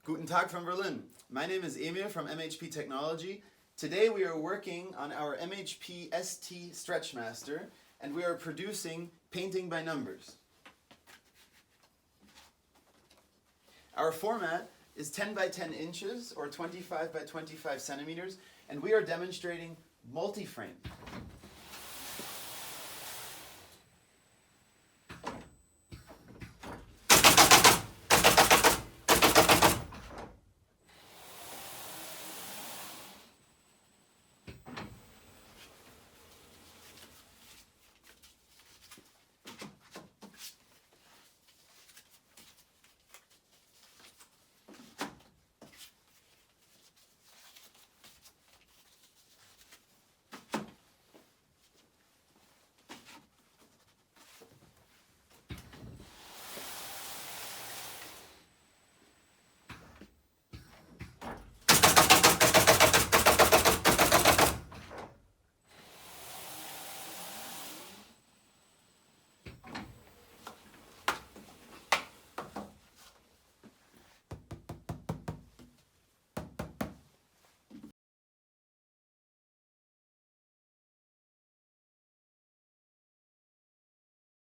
Guten Tag from Berlin. My name is Emil from MHP Technology. Today we are working on our MHP ST Stretchmaster and we are producing painting by numbers. Our format is 10 by 10 inches or 25 by 25 centimeters and we are demonstrating multiframe.